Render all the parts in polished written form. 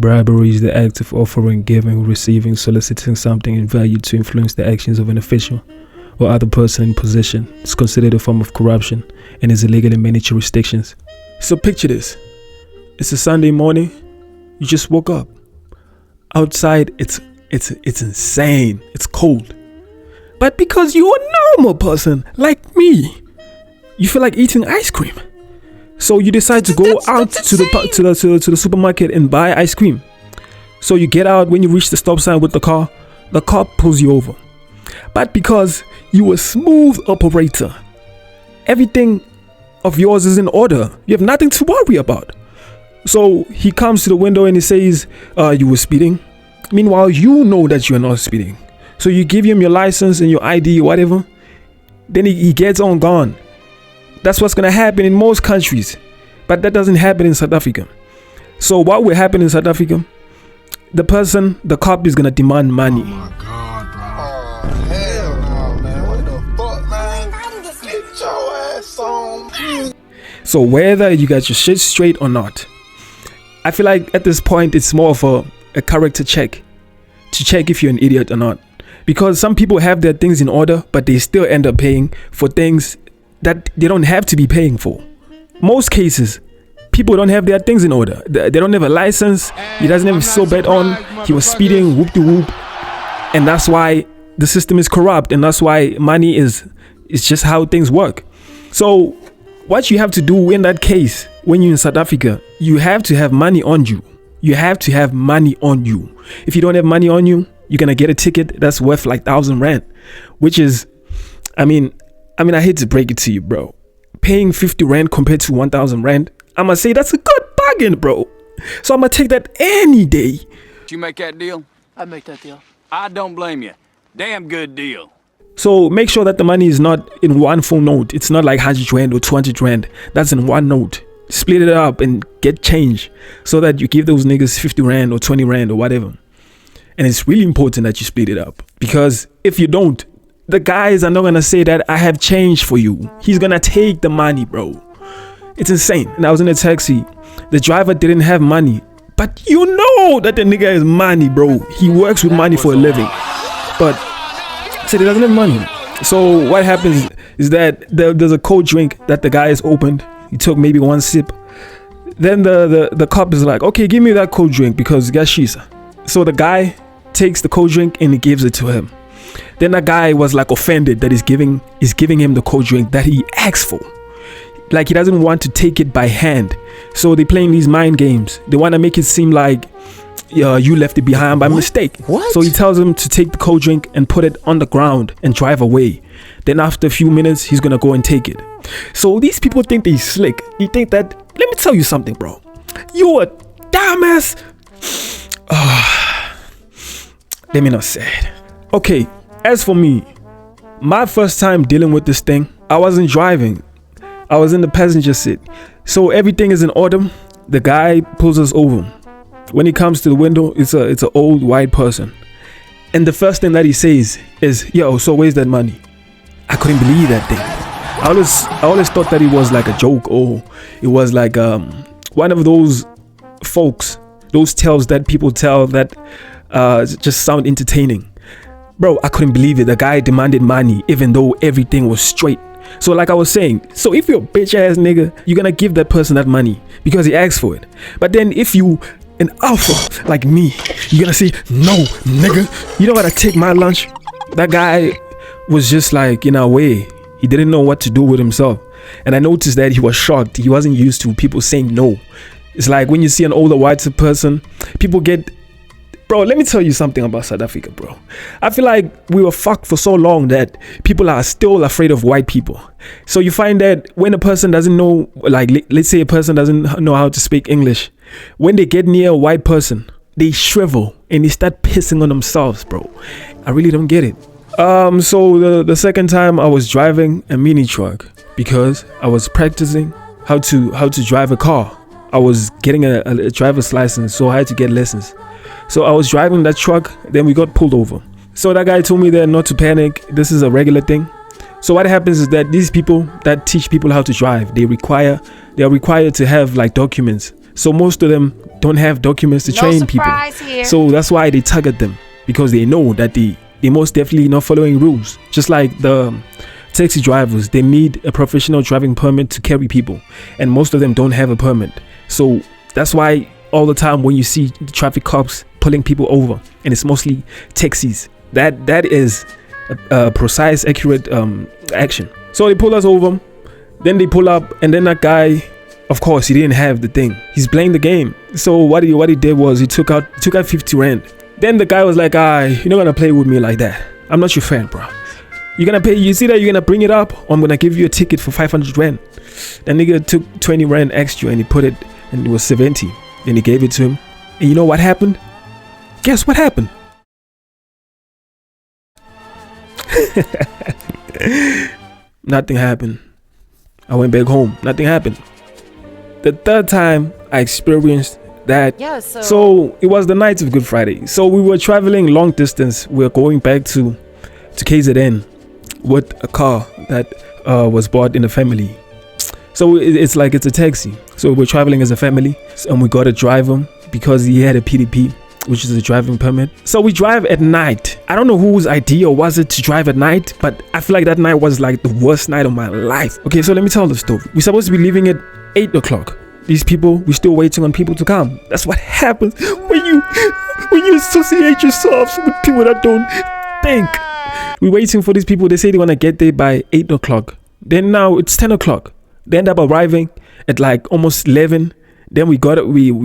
Bribery is the act of offering, giving, receiving, soliciting something in value to influence the actions of an official or other person in position. It's considered a form of corruption and is illegal in many jurisdictions. So picture this. It's a Sunday morning. You just woke up. Outside, it's insane. It's cold. But because you're a normal person like me, you feel like eating ice cream. So you decide to go out to the supermarket and buy ice cream. So you get out. When you reach the stop sign with the car pulls you over. But because you're a smooth operator, everything of yours is in order. You have nothing to worry about. So he comes to the window and he says, you were speeding. Meanwhile, you know that you're not speeding. So you give him your license and your ID or whatever. Then he gets on gone. That's what's going to happen in most countries. But that doesn't happen in South Africa. So what will happen in South Africa? The cop is going to demand money. Oh my God, bro. Oh, hell no, man. What the fuck, man? Get your ass on. So whether you got your shit straight or not, I feel like at this point it's more of a character check. To check if you're an idiot or not. Because some people have their things in order, but they still end up paying for things that they don't have to be paying for. Most cases, people don't have their things in order. They don't have a license. He doesn't have his soapbed on. He was speeding, whoop de whoop. And that's why the system is corrupt. And that's why money is just how things work. So what you have to do in that case, when you're in South Africa, you have to have money on you. You have to have money on you. If you don't have money on you, you're going to get a ticket that's worth like 1,000 rand, which is, I mean, I hate to break it to you, bro. Paying 50 rand compared to 1,000 rand, I'm going to say that's a good bargain, bro. So I'm going to take that any day. Did you make that deal? I'd make that deal. I don't blame you. Damn good deal. So make sure that the money is not in one full note. It's not like 100 rand or 200 rand. That's in one note. Split it up and get change so that you give those niggas 50 rand or 20 rand or whatever. And it's really important that you split it up, because if you don't, the guys are not gonna say that I have change for you. He's gonna take the money, bro. It's insane. And I was in a taxi. The driver didn't have money, but you know that the nigga has money, bro. He works with money for a living, but said he doesn't have money. So what happens is that there's a cold drink that the guy has opened. He took maybe one sip. Then the cop is like, okay, give me that cold drink because gashisa. So the guy takes the cold drink and he gives it to him. Then the guy was like offended that he's giving him the cold drink that he asked for. Like he doesn't want to take it by hand. So they're playing these mind games. They want to make it seem like you left it behind by mistake. What? So he tells him to take the cold drink and put it on the ground and drive away. Then after a few minutes, he's gonna go and take it. So these people think they're slick. They think that, let me tell you something, bro. You a dumbass. Let me not say it. Okay, as for me, my first time dealing with this thing, I wasn't driving. I was in the passenger seat. So everything is in order. The guy pulls us over. When he comes to the window, it's an old white person. And the first thing that he says is, yo, so where's that money? I couldn't believe that thing. I always thought that it was like a joke, or it was like one of those folks, those tales that people tell that just sound entertaining. Bro, I couldn't believe it. The guy demanded money even though everything was straight. So like I was saying, so if you're a bitch ass nigga, you're gonna give that person that money because he asked for it. But then if you an alpha like me, you're gonna say, no, nigga, you don't gotta take my lunch. That guy was just like, in a way, he didn't know what to do with himself. And I noticed that he was shocked. He wasn't used to people saying no. It's like when you see an older white person, people get... Bro, let me tell you something about South Africa, bro. I feel like we were fucked for so long that people are still afraid of white people. So you find that when a person doesn't know, like, let's say a person doesn't know how to speak English, when they get near a white person, they shrivel and they start pissing on themselves, bro. I really don't get it. So the second time I was driving a mini truck because I was practicing how to drive a car. I was getting a driver's license, so I had to get lessons. So I was driving that truck, then we got pulled over. So that guy told me that not to panic, this is a regular thing. So what happens is that these people that teach people how to drive, they are required to have like documents So most of them don't have documents to train people. Here. So that's why they target them, because they know that they most definitely not following rules. Just like the taxi drivers, they need a professional driving permit to carry people, and most of them don't have a permit. So that's why all the time when you see the traffic cops pulling people over, and it's mostly taxis, that is a precise, accurate action. So they pull us over, then they pull up, and then that guy, of course, he didn't have the thing. He's playing the game. So what he did was he took out 50 rand. Then the guy was like, you're not gonna play with me like that. I'm not your friend, bro. You're gonna pay. You see that you're gonna bring it up, or I'm gonna give you a ticket for 500 rand. That nigga took 20 rand extra and he put it, and it was 70. Then he gave it to him. And you know what happened? Guess what happened? Nothing happened. I went back home. Nothing happened. The third time I experienced that. Yeah, so it was the night of Good Friday. So we were traveling long distance. We were going back to KZN with a car that was bought in the family. So it's a taxi. So we're traveling as a family, and we got a driver because he had a PDP, which is a driving permit. So we drive at night. I don't know whose idea was it to drive at night, but I feel like that night was like the worst night of my life. Okay, so let me tell the story. We're supposed to be leaving at 8 o'clock. These people, we're still waiting on people to come. That's what happens when you associate yourselves with people that don't think. We're waiting for these people. They say they want to get there by 8 o'clock. Then now it's 10 o'clock. They end up arriving at like almost 11. Then we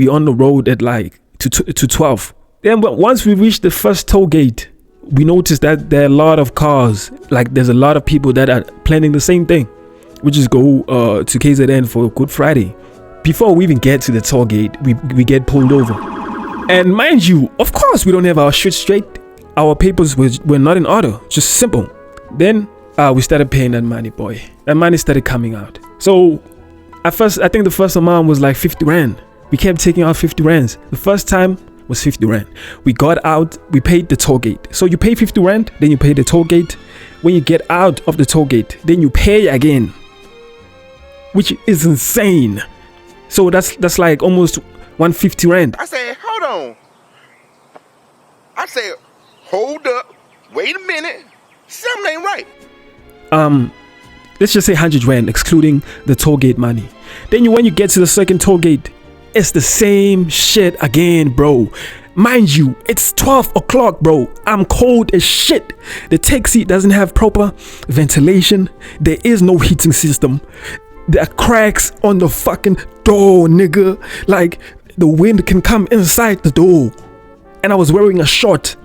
on the road at like to 12. Then once we reach the first toll gate, we noticed that there are a lot of cars. Like there's a lot of people that are planning the same thing, which is go to KZN for Good Friday. Before we even get to the toll gate, we get pulled over. And mind you, of course, we don't have our shit straight. Our papers were not in order. Just simple. Then we started paying that money, boy. That money started coming out. So at first, I think the first amount was like 50 rand. We kept taking out 50 rands. The first time was 50 rand. We got out, we paid the toll gate. So you pay 50 rand, then you pay the toll gate. When you get out of the toll gate, then you pay again, which is insane. So that's like almost 150 rand. I said, hold on. I said, hold up. Wait a minute. Something ain't right. Let's just say 100 rand, excluding the toll gate money. Then when you get to the second toll gate, it's the same shit again, bro. Mind you, it's 12 o'clock, bro. I'm cold as shit. The taxi doesn't have proper ventilation. There is no heating system. There are cracks on the fucking door, nigga. Like the wind can come inside the door. And I was wearing a short.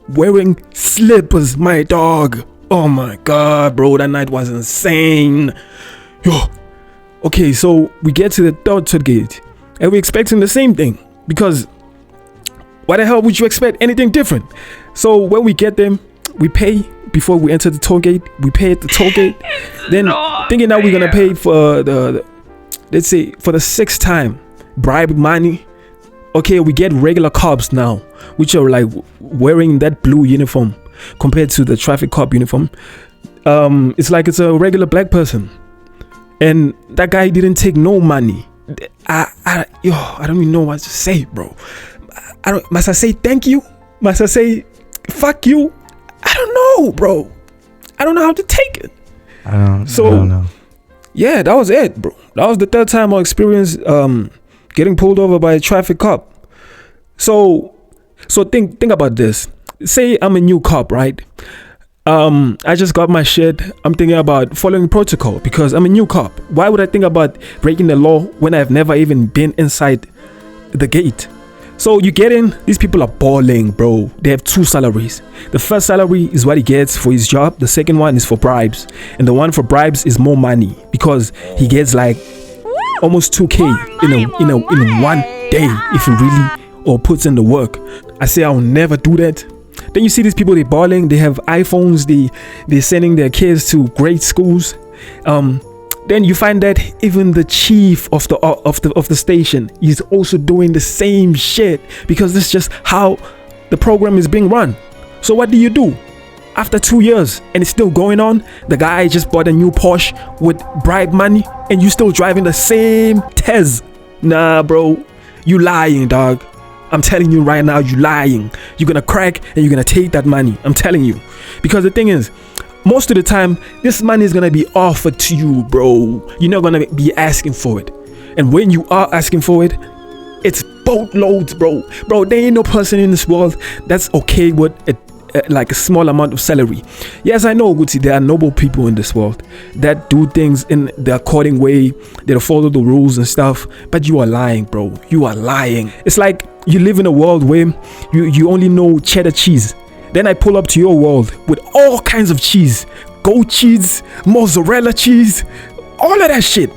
Wearing slippers, my dog. Oh my god, bro, that night was insane. Yo. Okay, so we get to the third toll gate, and we're expecting the same thing, because why the hell would you expect anything different? So when we get them, we pay before we enter the toll gate. We pay at the toll gate. Then thinking that we're gonna pay for the let's say for the 6th time bribe money. Okay, we get regular cops now, which are like wearing that blue uniform compared to the traffic cop uniform. It's like it's a regular black person, and that guy didn't take no money. I don't even know what to say, bro. Must I say thank you? Must I say fuck you? I don't know, bro. I don't know how to take it. I don't know. Yeah, that was it, bro. That was the third time I experienced getting pulled over by a traffic cop. So think about this. Say I'm a new cop, right? I just got my shit. I'm thinking about following protocol because I'm a new cop. Why would I think about breaking the law when I've never even been inside the gate? So you get in, these people are balling, bro. They have 2 salaries. The first salary is what he gets for his job. The second one is for bribes. And the one for bribes is more money because he gets like almost 2K in one day if he really or puts in the work. I say I'll never do that. Then you see these people, they balling, they have iPhones, they're sending their kids to great schools. Then you find that even the chief of the station is also doing the same shit because this is just how the program is being run. So what do? After 2 years and it's still going on, the guy just bought a new Porsche with bribe money and you still driving the same Tez. Nah, bro, you lying, dog. I'm telling you right now, you lying. You're gonna crack and you're gonna take that money. I'm telling you. Because the thing is, most of the time, this money is gonna be offered to you, bro. You're not gonna be asking for it. And when you are asking for it, it's boatloads, bro. Bro, there ain't no person in this world that's okay with it. Like a small amount of salary. Yes, I know, Gucci, there are noble people in this world that do things in the according way, they follow the rules and stuff, but you are lying, bro. You are lying. It's like you live in a world where you only know cheddar cheese. Then I pull up to your world with all kinds of cheese, goat cheese, mozzarella cheese, all of that shit.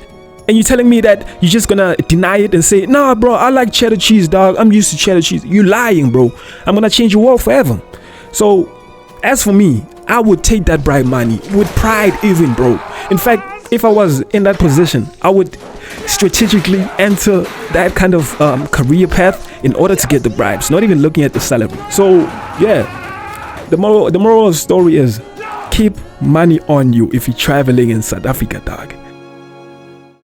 And you're telling me that you're just gonna deny it and say, nah, bro, I like cheddar cheese, dog. I'm used to cheddar cheese. You lying, bro. I'm gonna change your world forever. So, as for me, I would take that bribe money with pride even, bro. In fact, if I was in that position, I would strategically enter that kind of career path in order to get the bribes, not even looking at the salary. So, yeah, the moral of the story is keep money on you if you're traveling in South Africa, dog.